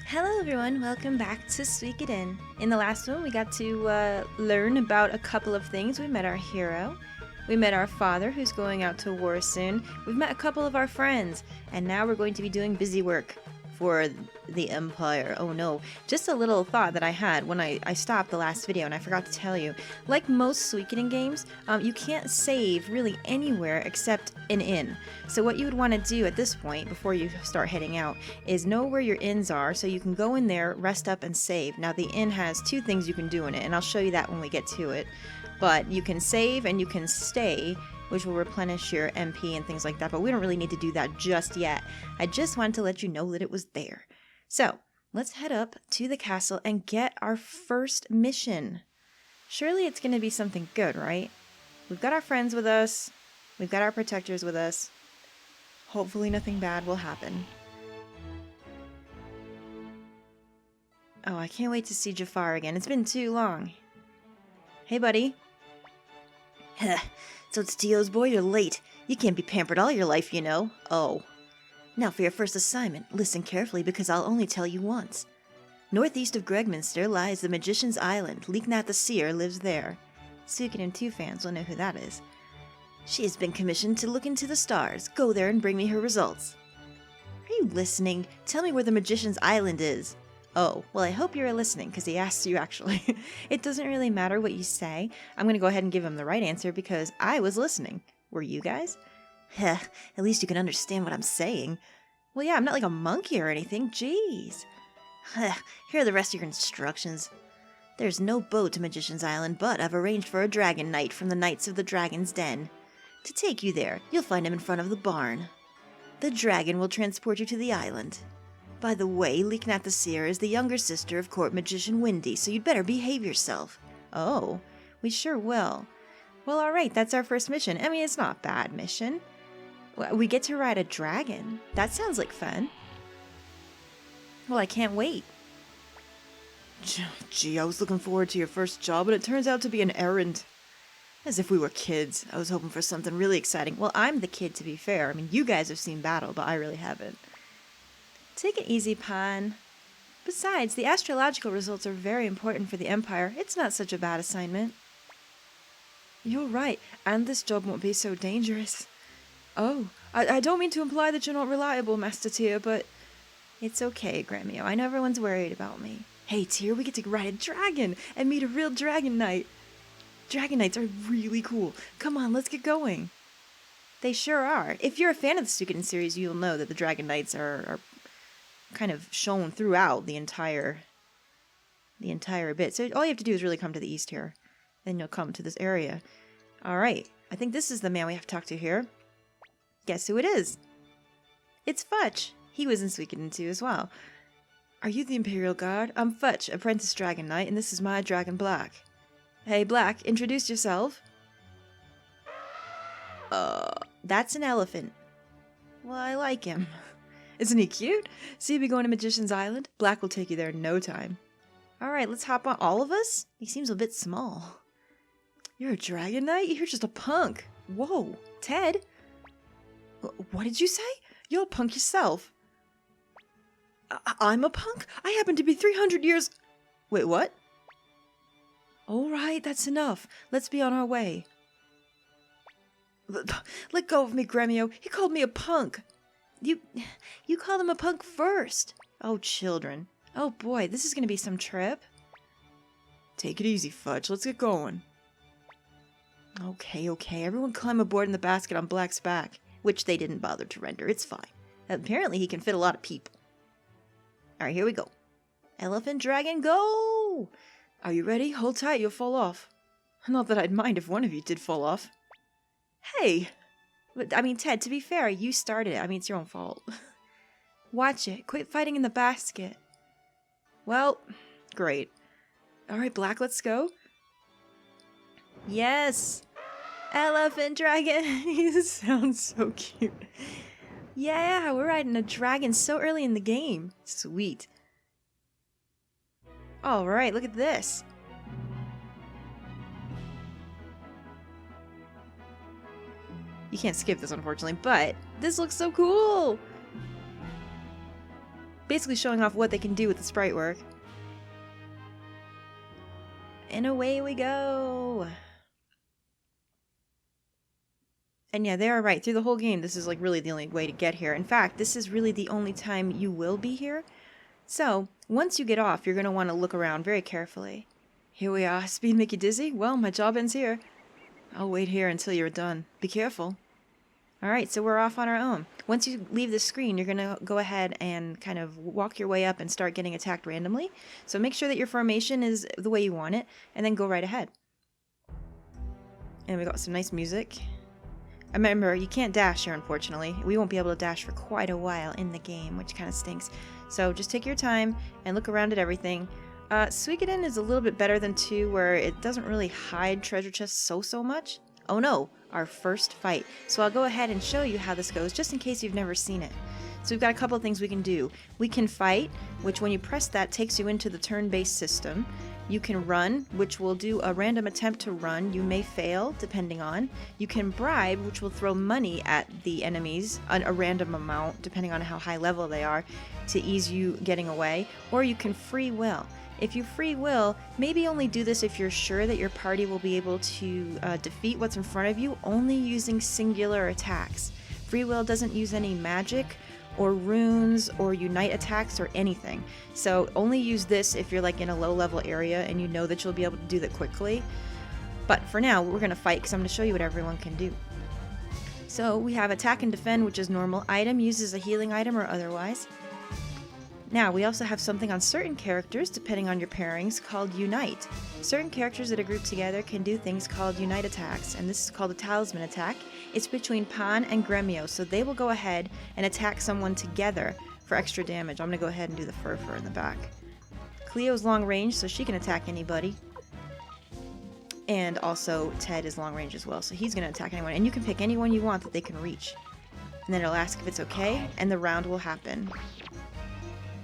Hello everyone, welcome back to Suikoden. In the last one, we got to learn about a couple of things. We met our hero, we met our father who's going out to war soon, we've met a couple of our friends, and now we're going to be doing busy work for the Empire. Oh no, just a little thought that I had when I stopped the last video and I forgot to tell you. Like most Suikoden games, you can't save really anywhere except an inn. So what you would want to do at this point, before you start heading out, is know where your inns are so you can go in there, rest up, and save. Now the inn has two things you can do in it, and I'll show you that when we get to it. But you can save and you can stay, which will replenish your MP and things like that, but we don't really need to do that just yet. I just wanted to let you know that it was there. So, let's head up to the castle and get our first mission. Surely it's going to be something good, right? We've got our friends with us. We've got our protectors with us. Hopefully nothing bad will happen. Oh, I can't wait to see Jafar again. It's been too long. Hey, buddy. So it's Tio's boy, you're late. You can't be pampered all your life, you know. Oh. Now for your first assignment, listen carefully because I'll only tell you once. Northeast of Gregminster lies the Magician's Island. Leknaat the Seer lives there. Suikoden 2 fans will know who that is. She has been commissioned to look into the stars. Go there and bring me her results. Are you listening? Tell me where the Magician's Island is. Oh, well I hope you're listening, because he asked you actually. It doesn't really matter what you say. I'm going to go ahead and give him the right answer because I was listening. Were you guys? Heh, at least you can understand what I'm saying. Well yeah, I'm not like a monkey or anything, jeez. Heh, here are the rest of your instructions. There's no boat to Magician's Island, but I've arranged for a dragon knight from the Knights of the Dragon's Den. To take you there, you'll find him in front of the barn. The dragon will transport you to the island. By the way, Leknaat the Seer is the younger sister of Court Magician Windy, so you'd better behave yourself. Oh, we sure will. Well, alright, that's our first mission. I mean, it's not a bad mission. We get to ride a dragon. That sounds like fun. Well, I can't wait. Gee, I was looking forward to your first job, but it turns out to be an errand. As if we were kids. I was hoping for something really exciting. Well, I'm the kid, to be fair. I mean, you guys have seen battle, but I really haven't. Take it easy, Pan. Besides, the astrological results are very important for the Empire. It's not such a bad assignment. You're right, and this job won't be so dangerous. Oh, I don't mean to imply that you're not reliable, Master Tyr, but... It's okay, Gremio. I know everyone's worried about me. Hey, Tyr, we get to ride a dragon and meet a real dragon knight. Dragon knights are really cool. Come on, let's get going. They sure are. If you're a fan of the Suikoden series, you'll know that the dragon knights are kind of shown throughout the entire bit. So all you have to do is really come to the east here. Then you'll come to this area. Alright, I think this is the man we have to talk to here. Guess who it is? It's Futch. He was in Suikoden 2 as well. Are you the Imperial Guard? I'm Futch, apprentice dragon knight, and this is my dragon Black. Hey Black, introduce yourself. That's an elephant. Well, I like him. Isn't he cute? See you be going to Magician's Island? Black will take you there in no time. Alright, let's hop on. All of us? He seems a bit small. You're a dragon knight? You're just a punk. Whoa, Ted? What did you say? You're a punk yourself. I'm a punk? I happen to be 300 years... Wait, what? Alright, that's enough. Let's be on our way. Let go of me, Gremio. He called me a punk. You called him a punk first. Oh, children. Oh boy, this is gonna be some trip. Take it easy, Fudge. Let's get going. Okay. Everyone climb aboard in the basket on Black's back. Which they didn't bother to render. It's fine. Apparently he can fit a lot of people. Alright, here we go. Elephant Dragon, go! Are you ready? Hold tight, you'll fall off. Not that I'd mind if one of you did fall off. Hey! I mean, Ted, to be fair, you started it. I mean, it's your own fault. Watch it. Quit fighting in the basket. Well, great. Alright, Black, let's go. Yes! Elephant Dragon! He sounds so cute. Yeah, we're riding a dragon so early in the game. Sweet. Alright, look at this. You can't skip this, unfortunately, but this looks so cool! Basically showing off what they can do with the sprite work. And away we go! And yeah, they are right. Through the whole game, this is like really the only way to get here. In fact, this is really the only time you will be here. So, once you get off, you're going to want to look around very carefully. Here we are. Speed make you dizzy? Well, my job ends here. I'll wait here until you're done. Be careful. Alright, so we're off on our own. Once you leave the screen, you're going to go ahead and kind of walk your way up and start getting attacked randomly. So make sure that your formation is the way you want it, and then go right ahead. And we got some nice music. Remember, you can't dash here, unfortunately. We won't be able to dash for quite a while in the game, which kind of stinks. So just take your time and look around at everything. Suikoden is a little bit better than 2, where it doesn't really hide treasure chests so much. Oh no, our first fight. So I'll go ahead and show you how this goes, just in case you've never seen it. So we've got a couple of things we can do. We can fight, which when you press that takes you into the turn-based system. You can run, which will do a random attempt to run. You may fail, depending on. You can bribe, which will throw money at the enemies, a random amount, depending on how high level they are, to ease you getting away. Or you can free will. If you free will, maybe only do this if you're sure that your party will be able to defeat what's in front of you, only using singular attacks. Free will doesn't use any magic or runes or unite attacks or anything. So only use this if you're like in a low level area and you know that you'll be able to do that quickly. But for now, we're going to fight because I'm going to show you what everyone can do. So we have attack and defend, which is normal. Item uses a healing item or otherwise. Now, we also have something on certain characters, depending on your pairings, called Unite. Certain characters that are grouped together can do things called Unite attacks, and this is called a talisman attack. It's between Pan and Gremio, so they will go ahead and attack someone together for extra damage. I'm going to go ahead and do the fur in the back. Cleo's long range, so she can attack anybody. And also, Ted is long range as well, so he's going to attack anyone. And you can pick anyone you want that they can reach. And then it'll ask if it's okay, and the round will happen.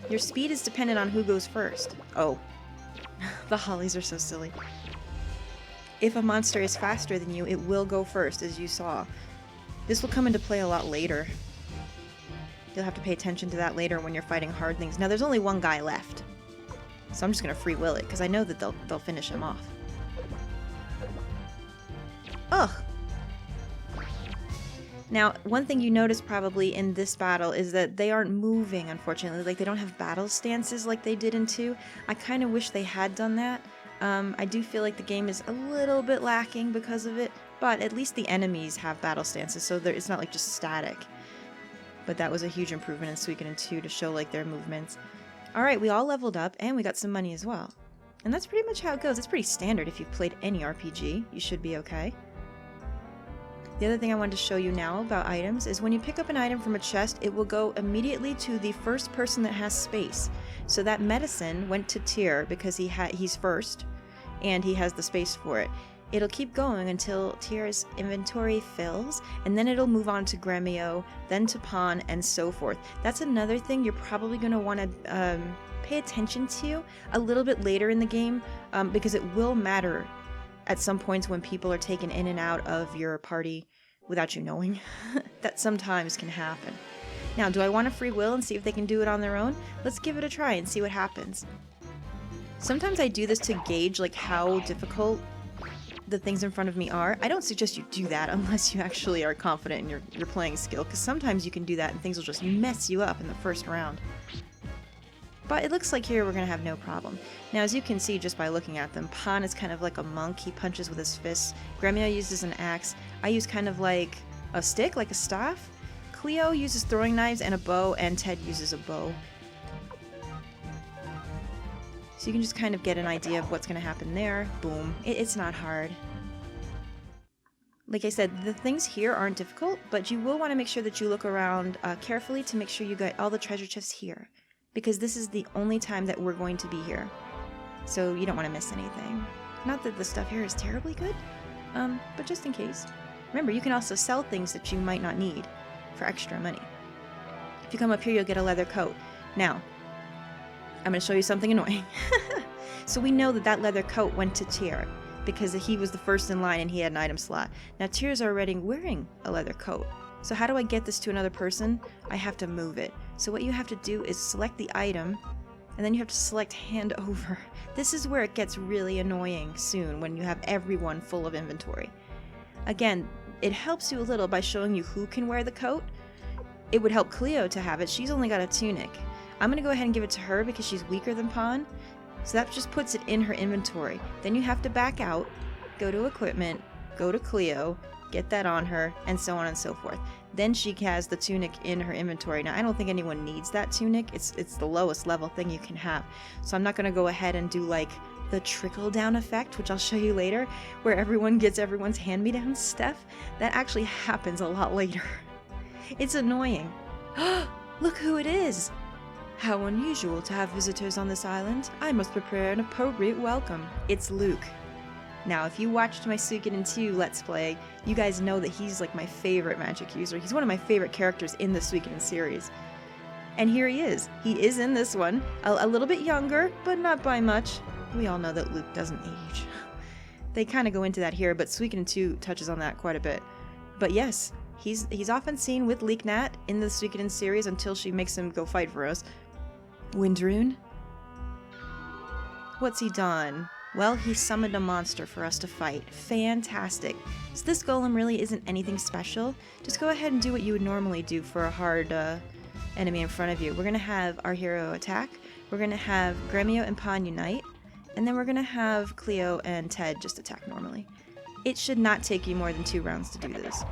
Your speed is dependent on who goes first. Oh. The hollies are so silly. If a monster is faster than you, it will go first, as you saw. This will come into play a lot later. You'll have to pay attention to that later when you're fighting hard things. Now, there's only one guy left. So I'm just going to free will it, because I know that they'll finish him off. Ugh! Now, one thing you notice probably in this battle is that they aren't moving, unfortunately. Like, they don't have battle stances like they did in 2. I kind of wish they had done that. I do feel like the game is a little bit lacking because of it, but at least the enemies have battle stances, so it's not like just static. But that was a huge improvement in Suikoden 2 to show like their movements. Alright, we all leveled up, and we got some money as well. And that's pretty much how it goes. It's pretty standard if you've played any RPG. You should be okay. The other thing I wanted to show you now about items is when you pick up an item from a chest, it will go immediately to the first person that has space. So that medicine went to Tyr because he's first, and he has the space for it. It'll keep going until Tyr's inventory fills, and then it'll move on to Gremio, then to Pan, and so forth. That's another thing you're probably going to want to pay attention to a little bit later in the game, because it will matter at some points when people are taken in and out of your party without you knowing. That sometimes can happen. Now, do I want to free will and see if they can do it on their own? Let's give it a try and see what happens. Sometimes I do this to gauge like how difficult the things in front of me are. I don't suggest you do that unless you actually are confident in your playing skill, because sometimes you can do that and things will just mess you up in the first round. But it looks like here we're going to have no problem. Now, as you can see just by looking at them, Pan is kind of like a monk. He punches with his fists. Gremio uses an axe. I use kind of like a stick, like a staff. Cleo uses throwing knives and a bow, and Ted uses a bow. So you can just kind of get an idea of what's going to happen there. Boom. It's not hard. Like I said, the things here aren't difficult, but you will want to make sure that you look around carefully to make sure you get all the treasure chests here, because this is the only time that we're going to be here. So you don't want to miss anything. Not that the stuff here is terribly good, but just in case. Remember, you can also sell things that you might not need for extra money. If you come up here, you'll get a leather coat. Now, I'm going to show you something annoying. So we know that that leather coat went to Tyr, because he was the first in line and he had an item slot. Now Tyr's already wearing a leather coat. So how do I get this to another person? I have to move it. So what you have to do is select the item, and then you have to select hand over. This is where it gets really annoying soon when you have everyone full of inventory. Again, it helps you a little by showing you who can wear the coat. It would help Cleo to have it. She's only got a tunic. I'm going to go ahead and give it to her because she's weaker than Pawn. So that just puts it in her inventory. Then you have to back out, go to equipment, go to Cleo, get that on her, and so on and so forth. Then she has the tunic in her inventory. Now, I don't think anyone needs that tunic. It's the lowest level thing you can have. So I'm not going to go ahead and do like the trickle-down effect, which I'll show you later, where everyone gets everyone's hand-me-down stuff. That actually happens a lot later. It's annoying. Look who it is! How unusual to have visitors on this island. I must prepare an appropriate welcome. It's Luke. Now, if you watched my Suikoden 2 Let's Play, you guys know that he's like my favorite magic user. He's one of my favorite characters in the Suikoden series. And here he is. He is in this one. A little bit younger, but not by much. We all know that Luke doesn't age. They kind of go into that here, but Suikoden 2 touches on that quite a bit. But yes, he's often seen with Leknaat in the Suikoden series until she makes him go fight for us. Rune? What's he done? Well, he summoned a monster for us to fight. Fantastic. So this golem really isn't anything special. Just go ahead and do what you would normally do for a hard enemy in front of you. We're going to have our hero attack. We're going to have Gremio and Pawn unite. And then we're going to have Cleo and Ted just attack normally. It should not take you more than 2 rounds to do this.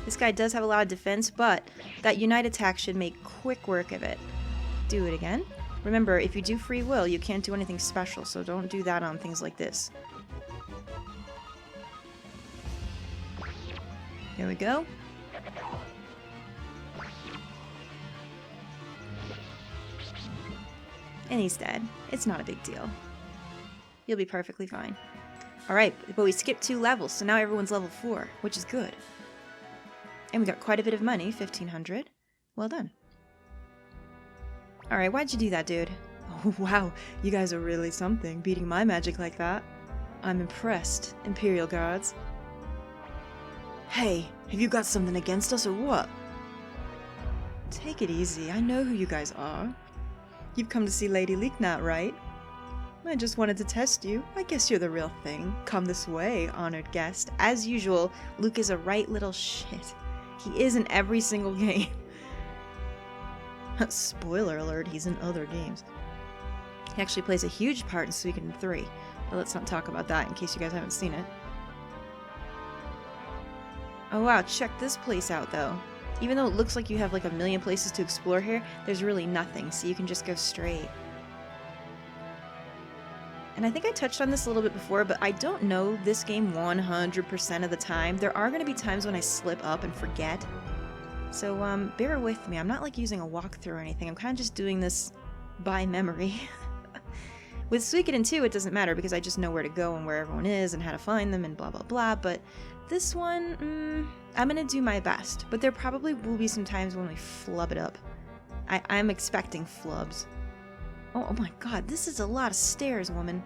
This guy does have a lot of defense, but that unite attack should make quick work of it. Do it again. Remember, if you do free will, you can't do anything special, so don't do that on things like this. Here we go. And he's dead. It's not a big deal. You'll be perfectly fine. Alright, but we skipped 2 levels, so now everyone's level 4, which is good. And we got quite a bit of money, 1,500. Well done. Alright, why'd you do that, dude? Oh, wow, you guys are really something, beating my magic like that. I'm impressed, Imperial guards. Hey, have you got something against us or what? Take it easy, I know who you guys are. You've come to see Lady Leknaat, right? I just wanted to test you. I guess you're the real thing. Come this way, honored guest. As usual, Luke is a right little shit. He is in every single game. Spoiler alert, he's in other games. He actually plays a huge part in Suikoden 3, but let's not talk about that in case you guys haven't seen it. Oh wow, check this place out though. Even though it looks like you have like a million places to explore here, there's really nothing, so you can just go straight. And I think I touched on this a little bit before, but I don't know this game 100% of the time. There are going to be times when I slip up and forget. So, bear with me. I'm not like using a walkthrough or anything. I'm kind of just doing this by memory. With Suikoden 2, it doesn't matter because I just know where to go and where everyone is and how to find them and blah blah blah, but this one, I'm going to do my best. But there probably will be some times when we flub it up. I'm expecting flubs. Oh my god, this is a lot of stairs, woman.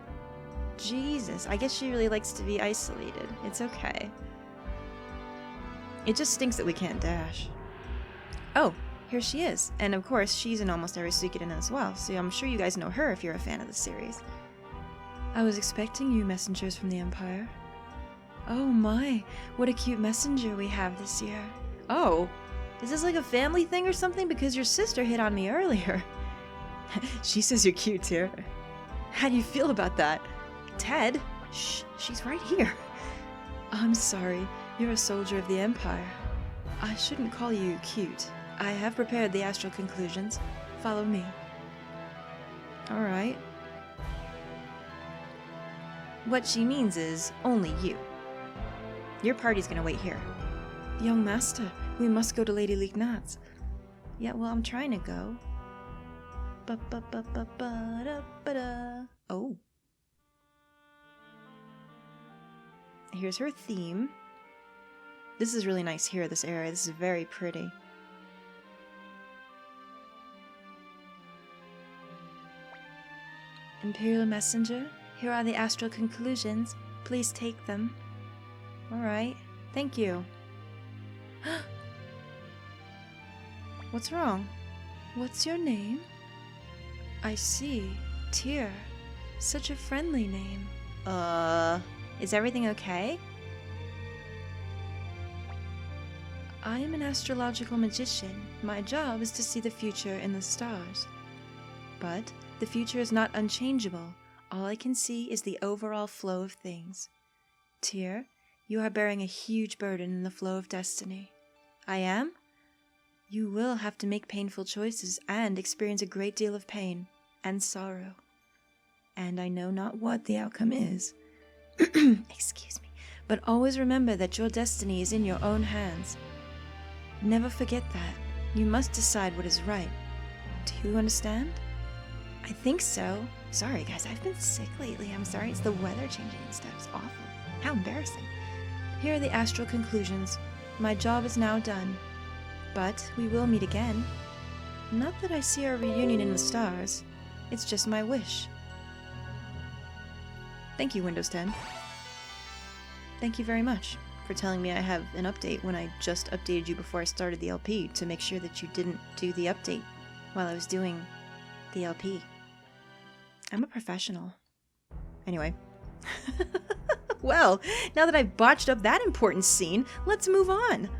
Jesus, I guess she really likes to be isolated. It's okay. It just stinks that we can't dash. Oh, here she is. And of course, she's in almost every Suikoden as well, so I'm sure you guys know her if you're a fan of the series. I was expecting you, messengers from the Empire. Oh my, what a cute messenger we have this year. Oh, is this like a family thing or something? Because your sister hit on me earlier. She says you're cute too. How do you feel about that? Ted? Shh, she's right here. I'm sorry, you're a soldier of the Empire. I shouldn't call you cute. I have prepared the astral conclusions. Follow me. Alright. What she means is, only you. Your party's gonna wait here. Young master, we must go to Lady Leknaat's. Yeah, well, I'm trying to go. Oh. Here's her theme. This is really nice here, this area. This is very pretty. Imperial messenger, here are the astral conclusions. Please take them. Alright. Thank you. What's wrong? What's your name? I see. Tyr. Such a friendly name. Is everything okay? I am an astrological magician. My job is to see the future in the stars. But the future is not unchangeable. All I can see is the overall flow of things. Tyr, you are bearing a huge burden in the flow of destiny. I am? You will have to make painful choices and experience a great deal of pain and sorrow. And I know not what the outcome is. Excuse me. But always remember that your destiny is in your own hands. Never forget that. You must decide what is right. Do you understand? I think so. Sorry guys, I've been sick lately. I'm sorry, it's the weather changing and stuff. It's awful. How embarrassing. Here are the astral conclusions. My job is now done. But we will meet again. Not that I see our reunion in the stars. It's just my wish. Thank you, Windows 10. Thank you very much for telling me I have an update when I just updated you before I started the LP to make sure that you didn't do the update while I was doing the LP. I'm a professional. Anyway. Well, now that I've botched up that important scene, let's move on.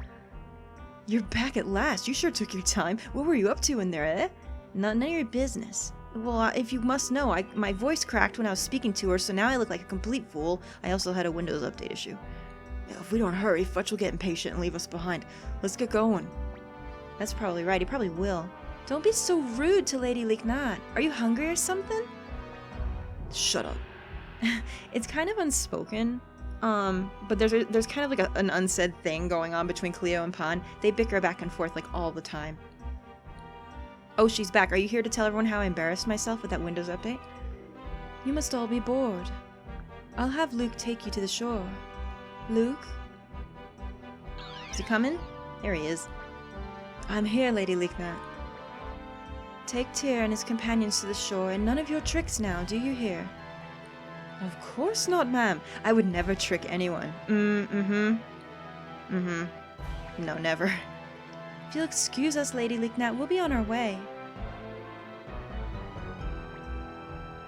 You're back at last. You sure took your time. What were you up to in there, eh? None of your business. Well, if you must know, my voice cracked when I was speaking to her, so now I look like a complete fool. I also had a Windows update issue. If we don't hurry, Fudge will get impatient and leave us behind. Let's get going. That's probably right. He probably will. Don't be so rude to Lady Leknaat. Are you hungry or something? Shut up. It's kind of unspoken. But there's kind of like an unsaid thing going on between Cleo and Pan. They bicker back and forth like all the time. Oh, she's back. Are you here to tell everyone how I embarrassed myself with that Windows update? You must all be bored. I'll have Luke take you to the shore. Luke? Is he coming? There he is. I'm here, Lady Leknaat. Take Tyr and his companions to the shore, and none of your tricks now, do you hear? Of course not, ma'am. I would never trick anyone. No, never. If you'll excuse us, Lady Leknaat, we'll be on our way.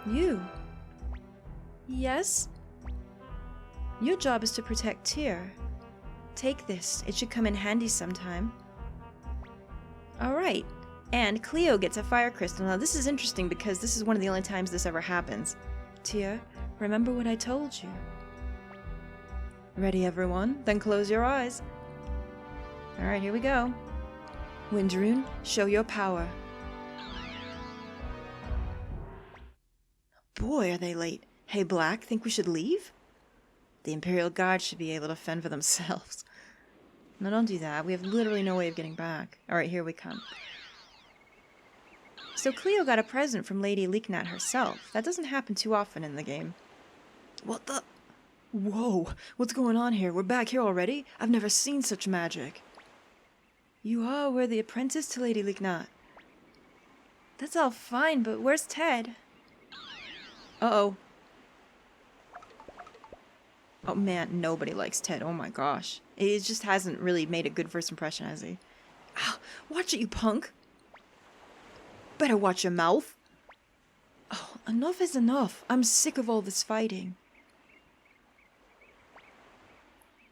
You? Yes? Your job is to protect Tyr. Take this. It should come in handy sometime. Alright. And Cleo gets a fire crystal. Now this is interesting because this is one of the only times this ever happens. Tyr, remember what I told you. Ready, everyone? Then close your eyes. Alright, here we go. Rune, show your power. Boy, are they late. Hey, Black, think we should leave? The Imperial Guard should be able to fend for themselves. No, don't do that. We have literally no way of getting back. Alright, here we come. So Cleo got a present from Lady Leknaat herself. That doesn't happen too often in the game. What the? Whoa, what's going on here? We're back here already? I've never seen such magic. You are a worthy apprentice to Lady Leknaat. That's all fine, but where's Ted? Uh-oh. Oh man, nobody likes Ted. Oh my gosh. It just hasn't really made a good first impression, has he? Ow, watch it, you punk. Better watch your mouth. Oh, enough is enough. I'm sick of all this fighting.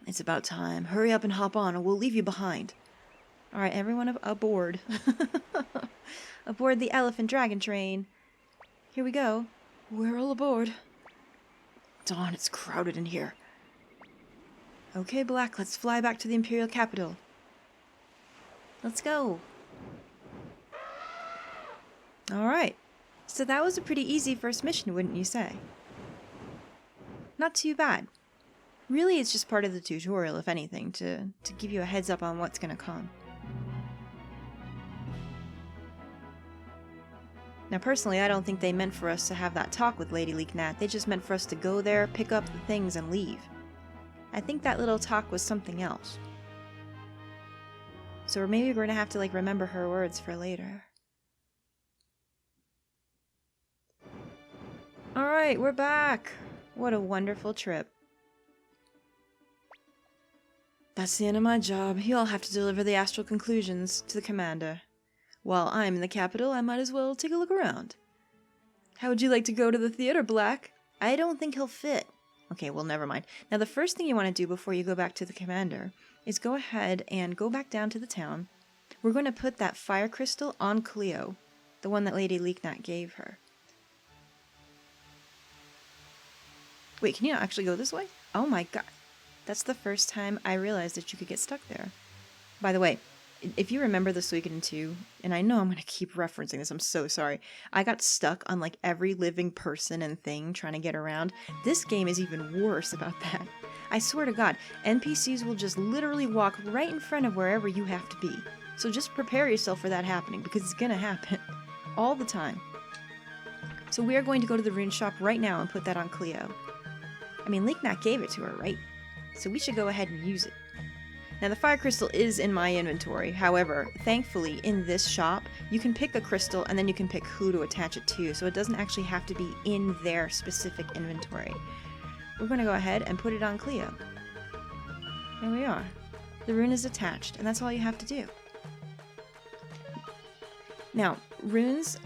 It's about time. Hurry up and hop on or we'll leave you behind. Alright, everyone aboard. Aboard the elephant dragon train. Here we go. We're all aboard. Darn, it's crowded in here. Okay, Black, let's fly back to the Imperial capital. Let's go. Alright. So that was a pretty easy first mission, wouldn't you say? Not too bad. Really, it's just part of the tutorial, if anything, to give you a heads up on what's gonna come. Now, personally, I don't think they meant for us to have that talk with Lady Leknaat. They just meant for us to go there, pick up the things, and leave. I think that little talk was something else. So maybe we're gonna have to, like, remember her words for later. Alright, we're back! What a wonderful trip. That's the end of my job. You'll have to deliver the astral conclusions to the commander. While I'm in the capital, I might as well take a look around. How would you like to go to the theater, Black? I don't think he'll fit. Okay, well, never mind. Now, the first thing you want to do before you go back to the commander is go ahead and go back down to the town. We're going to put that fire crystal on Cleo, the one that Lady Leknaat gave her. Wait, can you not actually go this way? Oh my god. That's the first time I realized that you could get stuck there. By the way, if you remember the Suikoden 2, and I know I'm going to keep referencing this, I'm so sorry. I got stuck on like every living person and thing trying to get around. This game is even worse about that. I swear to God, NPCs will just literally walk right in front of wherever you have to be. So just prepare yourself for that happening, because it's going to happen. All the time. So we are going to go to the rune shop right now and put that on Cleo. I mean, Leknaat gave it to her, right? So we should go ahead and use it. Now, the fire crystal is in my inventory. However, thankfully, in this shop, you can pick a crystal and then you can pick who to attach it to, so it doesn't actually have to be in their specific inventory. We're going to go ahead and put it on Cleo. There we are. The rune is attached, and that's all you have to do. Now, runes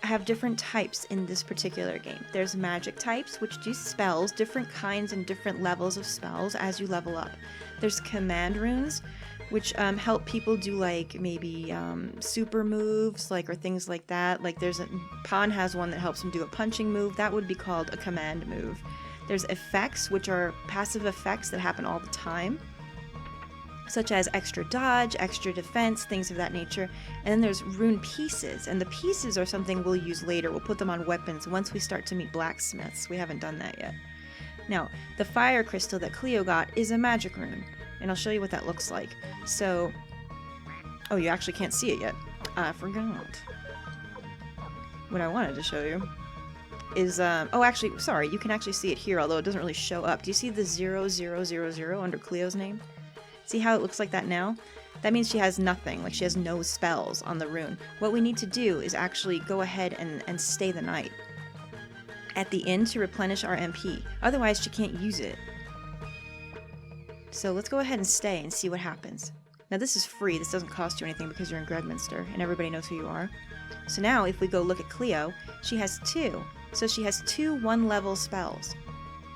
have different types in this particular game. There's magic types, which do spells, different kinds and different levels of spells as you level up. There's command runes, which help people do like maybe super moves, like, or things like that. Like Pan has one that helps him do a punching move. That would be called a command move. There's effects, which are passive effects that happen all the time, such as extra dodge, extra defense, things of that nature. And then there's rune pieces, and the pieces are something we'll use later. We'll put them on weapons once we start to meet blacksmiths. We haven't done that yet. Now, the fire crystal that Cleo got is a magic rune, and I'll show you what that looks like. So, oh, you actually can't see it yet. I forgot. What I wanted to show you is, oh, actually, sorry, you can actually see it here, although it doesn't really show up. Do you see the 0000 under Cleo's name? See how it looks like that now? That means she has nothing, like she has no spells on the rune. What we need to do is actually go ahead and stay the night at the inn to replenish our MP. Otherwise, she can't use it. So let's go ahead and stay and see what happens. Now this is free, this doesn't cost you anything because you're in Gregminster and everybody knows who you are. So now if we go look at Cleo, she has 2. So she has 2 1-level spells.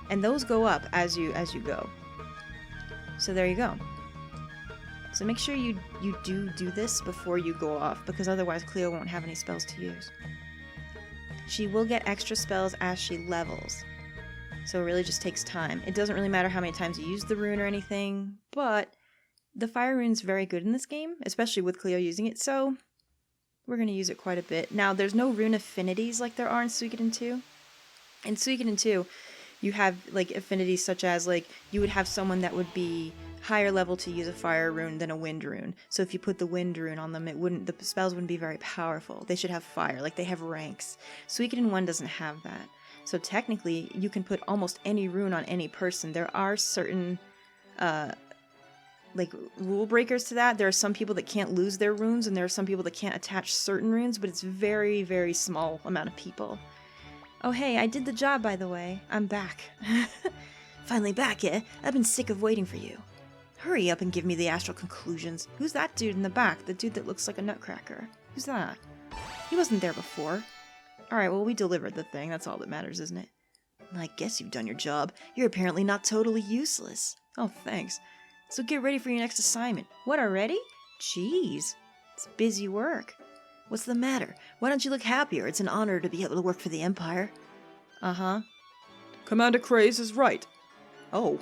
And those go up as you go. So there you go. So make sure you do this before you go off, because otherwise Cleo won't have any spells to use. She will get extra spells as she levels. So it really just takes time. It doesn't really matter how many times you use the rune or anything, but the fire rune's very good in this game, especially with Cleo using it, so we're going to use it quite a bit. Now, there's no rune affinities like there are in Suikoden 2. In Suikoden 2, you have like affinities such as like you would have someone that would be higher level to use a fire rune than a wind rune. So if you put the wind rune on them, the spells wouldn't be very powerful. They should have fire, like they have ranks. Suikoden 1 doesn't have that. So technically, you can put almost any rune on any person. There are certain like rule breakers to that. There are some people that can't lose their runes, and there are some people that can't attach certain runes, but it's very, very small amount of people. Oh hey, I did the job, by the way. I'm back. Finally back, eh? I've been sick of waiting for you. Hurry up and give me the astral conclusions. Who's that dude in the back? The dude that looks like a nutcracker. Who's that? He wasn't there before. Alright, well, we delivered the thing. That's all that matters, isn't it? I guess you've done your job. You're apparently not totally useless. Oh, thanks. So get ready for your next assignment. What, already? Jeez. It's busy work. What's the matter? Why don't you look happier? It's an honor to be able to work for the Empire. Uh-huh. Commander Craze is right. Oh.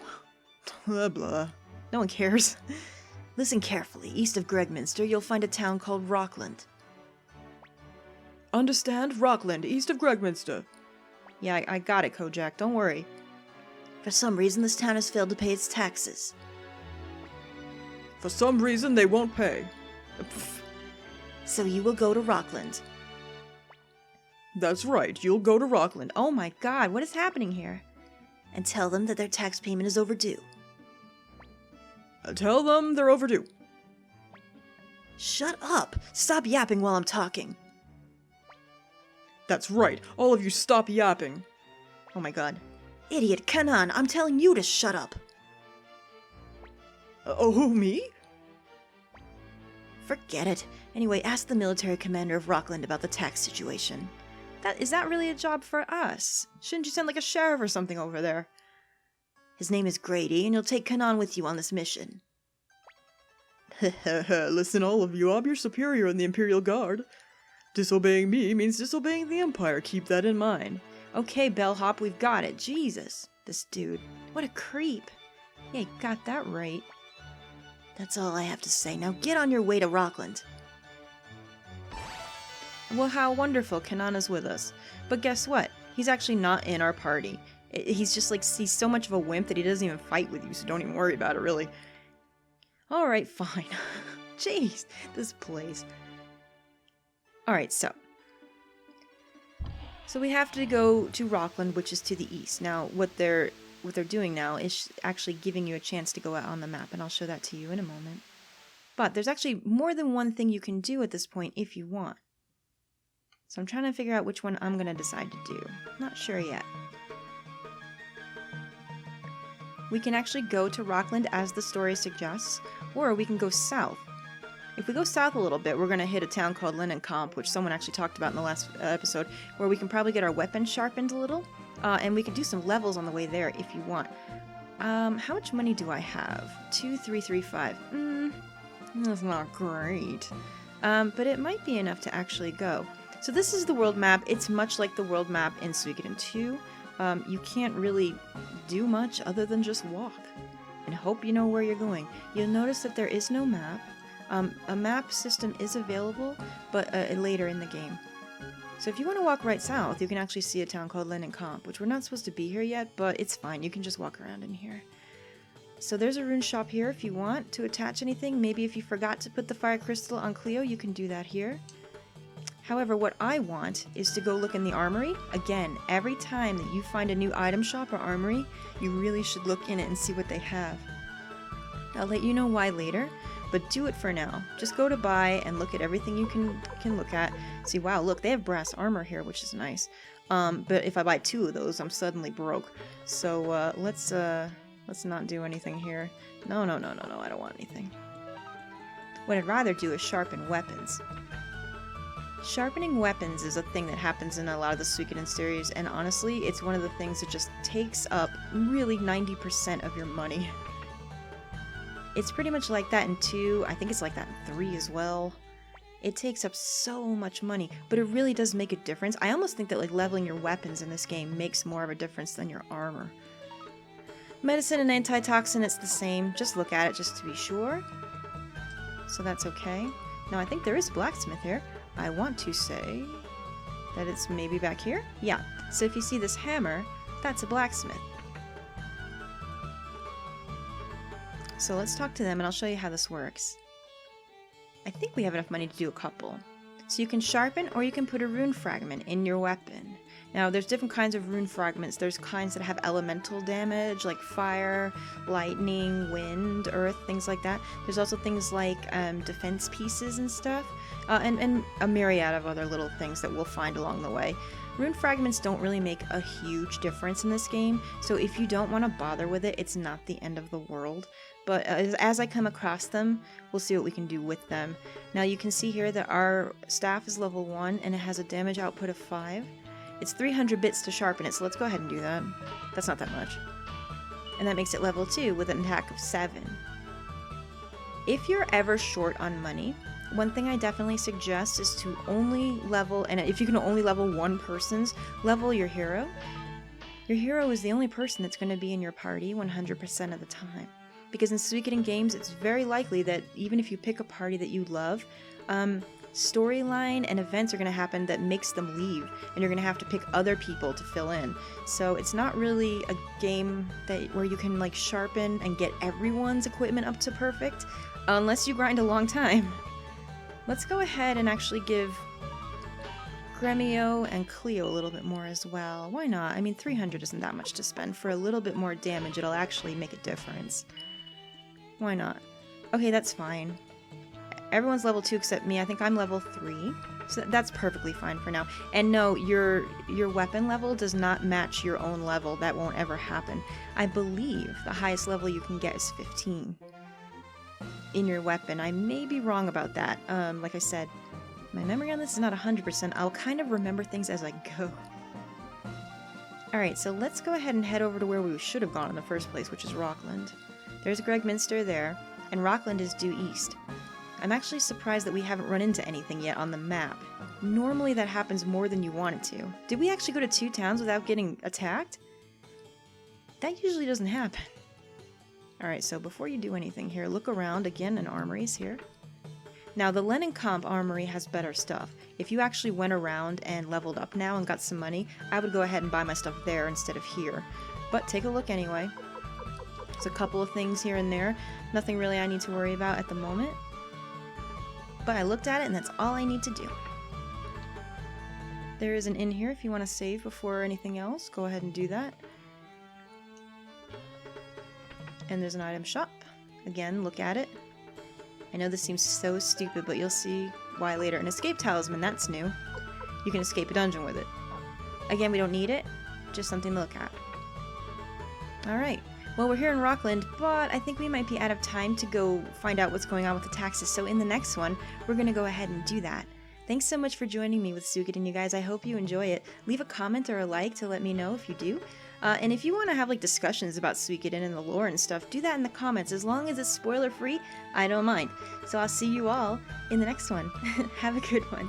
Blah, blah. No one cares. Listen carefully. East of Gregminster, you'll find a town called Rockland. Understand? Rockland, east of Gregminster. Yeah, I got it, Kojak. Don't worry. For some reason, this town has failed to pay its taxes. For some reason, they won't pay. So you will go to Rockland. That's right, you'll go to Rockland. Oh my god, what is happening here? And tell them that their tax payment is overdue. Tell them they're overdue. Shut up! Stop yapping while I'm talking. That's right, all of you stop yapping. Oh my god. Idiot, Kanan, I'm telling you to shut up. Oh, me? Forget it. Anyway, ask the military commander of Rockland about the tax situation. Is that really a job for us? Shouldn't you send like a sheriff or something over there? His name is Grady, and you'll take Kanan with you on this mission. Listen, all of you, I'm your superior in the Imperial Guard. Disobeying me means disobeying the Empire. Keep that in mind. Okay, bellhop, we've got it. Jesus, this dude. What a creep. Yeah, you got that right. That's all I have to say. Now get on your way to Rockland. Well, how wonderful Kanan is with us. But guess what? He's actually not in our party. He's just like, he's so much of a wimp that he doesn't even fight with you, so don't even worry about it, really. Alright, fine. Jeez, this place. Alright, so we have to go to Rockland, which is to the east. Now, what they're doing now is actually giving you a chance to go out on the map, and I'll show that to you in a moment. But there's actually more than one thing you can do at this point if you want. So I'm trying to figure out which one I'm going to decide to do. Not sure yet. We can actually go to Rockland as the story suggests, or we can go south. If we go south a little bit, we're going to hit a town called Leniacom, which someone actually talked about in the last episode, where we can probably get our weapons sharpened a little, and we can do some levels on the way there if you want. How much money do I have? 2,335. That's not great. But it might be enough to actually go. So this is the world map. It's much like the world map in Suikoden 2. You can't really do much other than just walk and hope you know where you're going. You'll notice that there is no map. A map system is available, but later in the game. So if you want to walk right south, you can actually see a town called Leniacom, which we're not supposed to be here yet, but it's fine. You can just walk around in here. So there's a rune shop here if you want to attach anything. Maybe if you forgot to put the fire crystal on Cleo, you can do that here. However, what I want is to go look in the armory. Again, every time that you find a new item shop or armory, you really should look in it and see what they have. I'll let you know why later, but do it for now. Just go to buy and look at everything you can look at. See, wow, look, they have brass armor here, which is nice. But if I buy 2 of those, I'm suddenly broke. So let's not do anything here. No, I don't want anything. What I'd rather do is sharpen weapons. Sharpening weapons is a thing that happens in a lot of the Suikoden series, and honestly, it's one of the things that just takes up really 90% of your money. It's pretty much like that in 2, I think it's like that in 3 as well. It takes up so much money, but it really does make a difference. I almost think that like leveling your weapons in this game makes more of a difference than your armor. Medicine and antitoxin, it's the same. Just look at it just to be sure. So that's okay. Now I think there is a blacksmith here. I want to say that it's maybe back here? Yeah. So if you see this hammer, that's a blacksmith. So let's talk to them and I'll show you how this works. I think we have enough money to do a couple. So you can sharpen or you can put a rune fragment in your weapon. Now there's different kinds of rune fragments. There's kinds that have elemental damage like fire, lightning, wind, earth, things like that. There's also things like defense pieces and stuff. And a myriad of other little things that we'll find along the way. Rune fragments don't really make a huge difference in this game, so if you don't want to bother with it, it's not the end of the world. But as I come across them, we'll see what we can do with them. Now you can see here that our staff is level 1 and it has a damage output of 5. It's 300 bits to sharpen it, so let's go ahead and do that. That's not that much. And that makes it level 2 with an attack of 7. If you're ever short on money, one thing I definitely suggest is to only level, and if you can only level one person's, level your hero. Your hero is the only person that's going to be in your party 100% of the time. Because in Suikoden games, it's very likely that even if you pick a party that you love, storyline and events are going to happen that makes them leave, and you're going to have to pick other people to fill in. So it's not really a game where you can like sharpen and get everyone's equipment up to perfect, unless you grind a long time. Let's go ahead and actually give Gremio and Cleo a little bit more as well. Why not? I mean, 300 isn't that much to spend. For a little bit more damage, it'll actually make a difference. Why not? Okay, that's fine. Everyone's level 2 except me. I think I'm level 3. So that's perfectly fine for now. And no, your weapon level does not match your own level. That won't ever happen. I believe the highest level you can get is 15. in your weapon. I may be wrong about that. Like I said, my memory on this is not 100%. I'll kind of remember things as I go. Alright, so let's go ahead and head over to where we should have gone in the first place, which is Rockland. There's Gregminster there, and Rockland is due east. I'm actually surprised that we haven't run into anything yet on the map. Normally that happens more than you want it to. Did we actually go to 2 towns without getting attacked? That usually doesn't happen. Alright, so before you do anything here, look around again, and armory's here. Now, the Leniacom armory has better stuff. If you actually went around and leveled up now and got some money, I would go ahead and buy my stuff there instead of here. But take a look anyway. There's a couple of things here and there. Nothing really I need to worry about at the moment. But I looked at it and that's all I need to do. There is an inn here if you want to save before anything else. Go ahead and do that. And there's an item shop. Again, look at it. I know this seems so stupid, but you'll see why later. An escape talisman, that's new. You can escape a dungeon with it. Again, we don't need it, just something to look at. Alright, well we're here in Rockland, but I think we might be out of time to go find out what's going on with the taxes, so in the next one, we're going to go ahead and do that. Thanks so much for joining me with Suikoden, you guys. I hope you enjoy it. Leave a comment or a like to let me know if you do. And if you want to have like discussions about Suikoden and the lore and stuff, do that in the comments. As long as it's spoiler free, I don't mind. So I'll see you all in the next one. Have a good one.